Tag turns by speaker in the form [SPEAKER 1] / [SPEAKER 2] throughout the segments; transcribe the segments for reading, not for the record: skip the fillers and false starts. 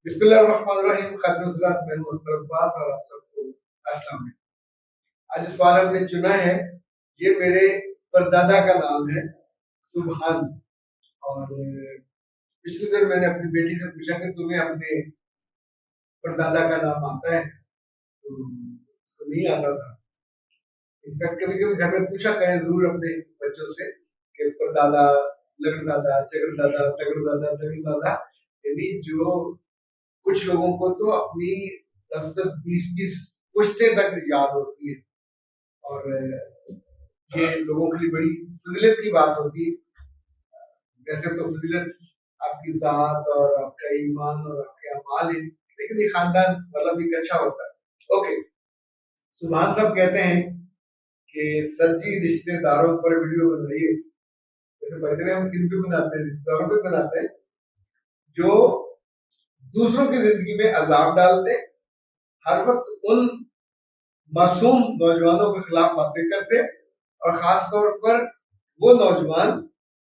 [SPEAKER 1] बिस्मिल्लाहिर्रहमानिर्रहीम। खातिमुस्सलात मैं मोहम्मद अब्बास और आप सबको अस्सलाम वालेकुम। आज जो सवाल हमने चुना है ये मेरे परदादा का नाम है सुभान। और पिछले दिन मैंने अपनी बेटी से पूछा कि तुम्हें अपने परदादा का नाम आता है, तो उसको नहीं आता था। इनफैक्ट कभी कभी घर में पूछा करें जरूर अपने बच्चों से कि परदादा, लगड़दादा, चगड़दादा, तगड़दादा, तगड़दादा, यानी जो कुछ लोगों को तो अपनी 10-10, 20-20 पुश्तें तक याद होती है। और ये लोगों के लिए बड़ी फजीलत की बात होती है। वैसे तो फजीलत आपकी जात और आपका ईमान और आपके अमाल है, लेकिन ये खानदान वाला भी अच्छा होता है। ओके, सुभान साहब कहते हैं कि सर जी रिश्तेदारों पर वीडियो बनाइए। जैसे भाई हम किन पे बनाते हैं? रिश्तेदारों पे बनाते हैं जो दूसरों की जिंदगी में अजाब डालते, हर वक्त उन मासूम नौजवानों के खिलाफ बातें करते, और खास तौर पर वो नौजवान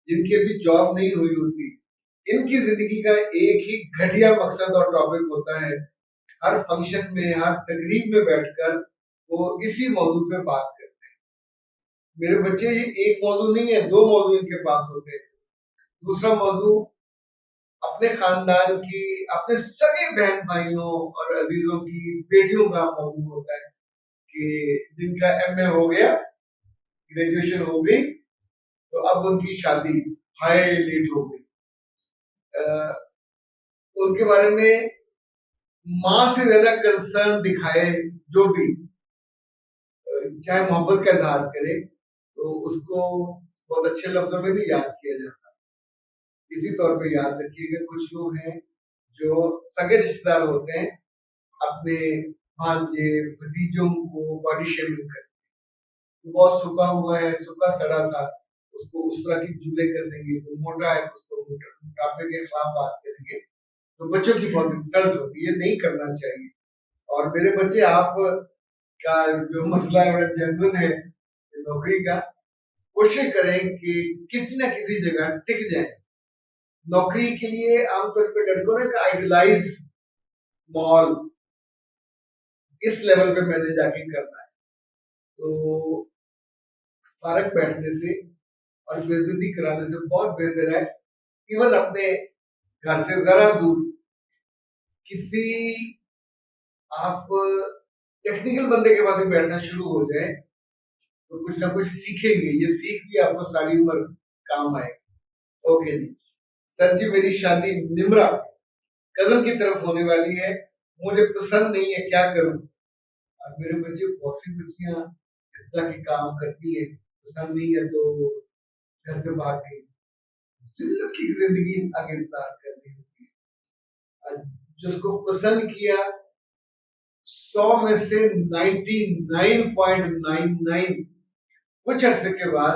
[SPEAKER 1] जिनकी अभी जॉब नहीं हुई होती। इनकी जिंदगी का एक ही घटिया मकसद और टॉपिक होता है, हर फंक्शन में, हर तकरीब में बैठकर वो इसी मौजू पे बात करते हैं। मेरे बच्चे, ये एक मौजू नहीं है, दो मौजू इनके पास होते हैं। दूसरा मौजू अपने खानदान की, अपने सभी बहन भाइयों और अजीजों की बेटियों का मौजू होता है कि जिनका एमए हो गया, ग्रेजुएशन हो गई, तो अब उनकी शादी हाई लेट हो गई। उनके बारे में माँ से ज्यादा कंसर्न दिखाए जो भी, चाहे मोहब्बत का इजहार करे, तो उसको बहुत अच्छे लफ्जों में नहीं याद किया जाता। इसी तौर पे याद रखिएगा, कुछ लोग हैं जो सगे रिश्तेदार होते हैं, अपने भांजे भतीजों को बॉडी शेमिंग करते हैं। बहुत सूखा हुआ है, सूखा सड़ा सा, उसको उस तरह की जुमले कसेंगे। तो मोटा है, उसको मोटापे के खिलाफ बात करेंगे। तो बच्चों की बहुत इंसल्ट होती है, नहीं करना चाहिए। और मेरे बच्चे, आप का जो मसला है बड़ा जेन्युइन है नौकरी का, कोशिश करें कि किसी न किसी जगह टिक जाए। नौकरी के लिए आमतौर पर लड़कों ने का आइडलाइज मॉल, इस लेवल पे मैंने जाके करना है। तो फारक बैठने से और बेइज्जती कराने से बहुत बेहतर है इवन अपने घर से जरा दूर किसी, आप टेक्निकल बंदे के पास भी बैठना शुरू हो जाए तो कुछ ना कुछ सीखेंगे। ये सीख भी आपको सारी उम्र काम आए। ओके जी। सर जी, मेरी शादी निम्रा कजन की तरफ होने वाली है, मुझे पसंद नहीं है, क्या करूं? अब मेरे बच्चे, बहुत सी बच्चियां इस तरह के काम करती है, पसंद नहीं है तो घर से भाग गई। जिल्लत की जिंदगी आगे इंतजार करनी होती है। जिसको पसंद किया, 100 में से 99.99 कुछ अरसे के बाद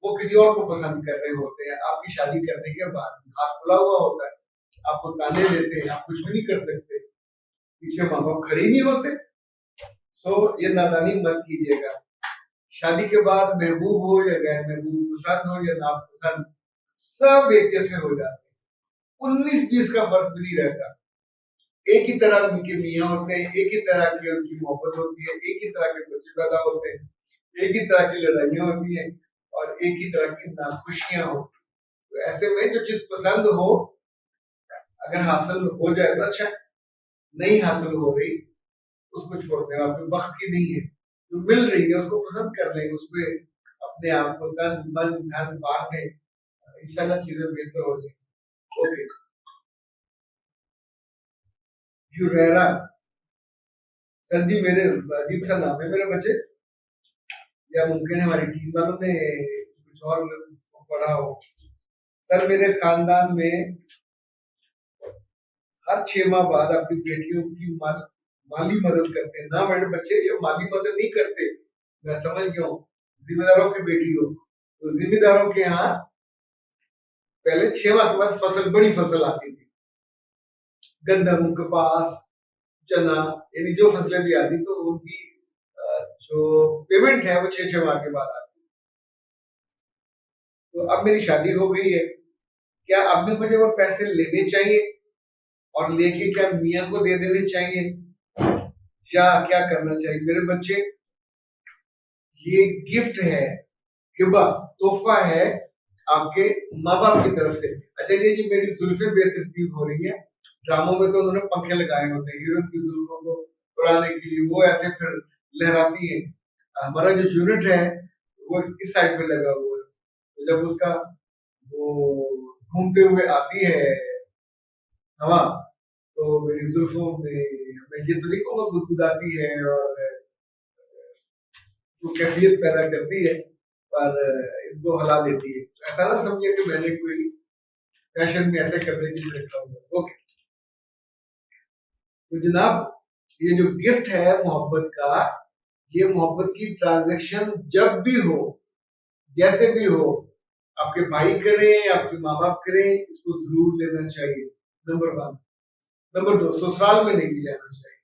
[SPEAKER 1] वो किसी और को पसंद कर रहे होते हैं। आपकी शादी करने के बाद हाथ खुला हुआ होता है, आपको ताने देते हैं, आप कुछ भी नहीं कर सकते, पीछे माँ बाप खड़े नहीं होते। सो ये नादानी मत कीजिएगा। शादी के बाद महबूब हो या गैर महबूब, पसंद हो या नापसंद, सब एक जैसे हो जाते हैं। 19-20 का फर्क भी नहीं रहता। एक ही तरह उनके मियाँ होते हैं, एक ही तरह की उनकी मोहब्बत होती है, एक ही तरह के बच्चे पैदा होते हैं, एक ही तरह की लड़ाइयाँ होती हैं और एक ही तरह की नाखुशियां होती हैं। तो ऐसे में जो चीज पसंद हो, अगर हासिल हो जाए तो अच्छा, नहीं हासिल हो रही उसको छोड़ दें, आपके वक्त की नहीं है। जो मिल रही है उसको पसंद कर लेंगे, उसपे अपने आप को तन मन धन बांध दें, इंशाल्लाह चीजें बेहतर हो जाएंगी। ओके। यूरेरा, सर जी मेरे, अजीब सा नाम है मेरे बच्चे, या मुमकिन है हमारी टीम वालों ने कुछ और इसको पढ़ा हो। सर, मेरे खानदान में हर 6 माह बाद अपनी बेटियों की माली मदद करते हैं। ना मेरे बच्चे, ये माली मदद नहीं करते, मैं समझ गया हूँ। जिम्मेदारों की बेटी हो तो जिम्मेदारों के यहाँ पहले 6 माह के बाद फसल, बड़ी फसल आती थी, गंदम, कपास, चना, यानी जो फसलें भी आती तो उनकी जो पेमेंट है वो 6-6 माह के बाद आती। तो अब मेरी शादी हो गई है, क्या अब भी मुझे वो पैसे लेने चाहिए? और लेके क्या मियाँ को दे देने चाहिए या क्या करना चाहिए? मेरे बच्चे, ये गिफ्ट है, हिबा, तोहफा है आपके माँ बाप की तरफ से। अच्छा, ये जो मेरी जुल्फे बेतरतीब हो रही है, ड्रामों में तो उन्होंने पंखे लगाए होते हैं हीरोइन की जुल्फों को उड़ाने के लिए, वो ऐसे फिर लहराती है। हमारा जो यूनिट है वो इस साइड में लगा हुआ है, तो जब उसका वो घूमते हुए आती है हवा, तो मेरी जुल्फों में, मैं ये तो नहीं कहूँगा गुदगुदाती है और वो कैफियत पैदा करती है, पर इनको हिला देती है। ऐसा ना समझिए कि मैंने कोई फैशन में ऐसे करने के लिए रखा हुआ। ओके, तो जनाब, ये जो गिफ्ट है मोहब्बत का, ये मोहब्बत की ट्रांजैक्शन जब भी हो, जैसे भी हो, आपके भाई करें, आपके माँ बाप करें, इसको जरूर लेना चाहिए, नंबर 1। नंबर 2, ससुराल में नहीं जाना चाहिए,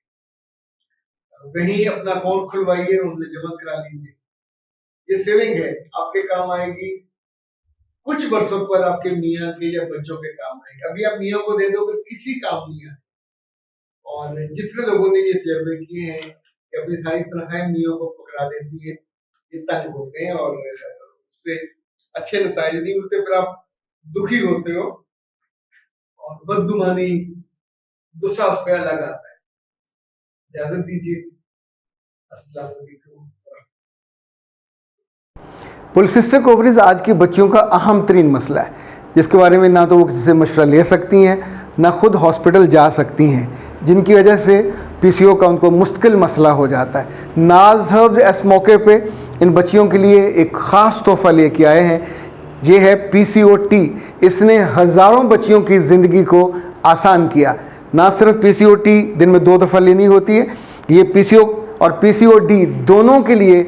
[SPEAKER 1] वहीं अपना अकाउंट खुलवाइए, उनमें जमा करा लीजिए। ये सेविंग है, आपके काम आएगी, कुछ वर्षों के बाद आपके मियाँ के या बच्चों के काम आएगी। अभी आप मियाँ को दे दोगे, किसी काम नहीं आए। और जितने लोगों ने ये तजर्बे किए हैं कि अपनी सारी तनख्वाहें मियाँ को पकड़ा देती है, ये तंग होते हैं और उससे अच्छे नतीजे नहीं मिलते, फिर आप दुखी होते हो और बदगुमानी, गुस्सा उस पर अलग आता है। इजाजत दीजिए, अस्सलाम वालेकुम।
[SPEAKER 2] पॉलिसिस्टिक ओवरीज आज की बच्चियों का अहम तरीन मसला है, जिसके बारे में ना तो वो किसी से मशवरा ले सकती हैं, ना खुद हॉस्पिटल जा सकती हैं, जिनकी वजह से पीसीओ का उनको मुश्किल मसला हो जाता है। नाज हर्ब्स इस मौके पे इन बच्चियों के लिए एक ख़ास तोहफ़ा लेके आए हैं। ये है पीसीओ टी। इसने हज़ारों बच्चियों की ज़िंदगी को आसान किया। ना सिर्फ पीसीओ टी दिन में 2 दफ़ा लेनी होती है, ये पीसीओ और पीसीओ डी दोनों के लिए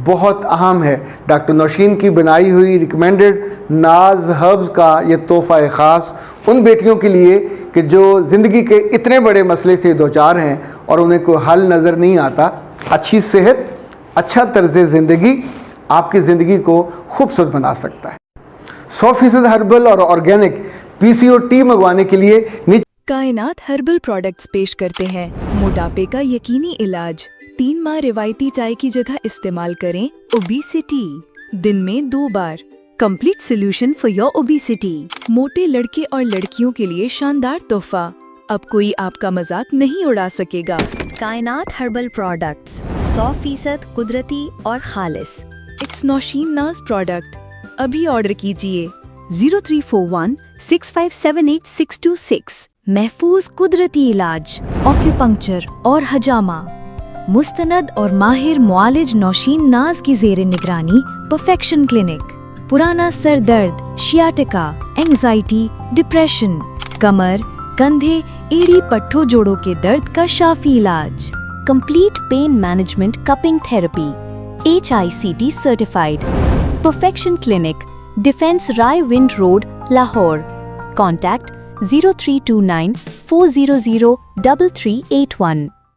[SPEAKER 2] बहुत अहम है। डॉक्टर नौशीन की बनाई हुई रिकमेंडेड नाज हर्ब्स का ये तोहफ़ा ख़ास उन बेटियों के लिए कि जो ज़िंदगी के इतने बड़े मसले से दो चार हैं और उन्हें कोई हल नज़र नहीं आता। अच्छी सेहत, अच्छा तर्ज़ ज़िंदगी आपकी ज़िंदगी को खूबसूरत बना सकता है। 100% हर्बल और ऑर्गेनिक पीसीओ टी मंगवाने के लिए
[SPEAKER 3] कायनात हर्बल प्रोडक्ट्स पेश करते हैं मोटापे का यकीनी इलाज। 3 माह रिवायती चाय की जगह इस्तेमाल करें ओबेसिटी, दिन में 2 बार। Complete solution for your obesity. मोटे लड़के और लड़कियों के लिए शानदार तोहफा, अब कोई आपका मजाक नहीं उड़ा सकेगा।
[SPEAKER 4] कायनात हर्बल प्रोडक्ट्स 100% कुदरती और खालिस।
[SPEAKER 3] इट्स नौशीन नाज प्रोडक्ट। अभी ऑर्डर कीजिए 0341 6578626।
[SPEAKER 4] महफूज कुदरती इलाज, ऑक्यूपंक्चर और हजामा। मुस्तनद और माहिर मुआलिज नौशीन नाज की ज़ेरे निगरानी परफेक्शन क्लिनिक। पुराना सर दर्द, शियाटिका, एंजाइटी, डिप्रेशन, कमर, कंधे, एड़ी पट्ठों जोड़ों के दर्द का शाफी इलाज। Complete pain management cupping therapy, HICT certified. Perfection clinic, defence Raiwind road, Lahore. Contact 0329 400 3381।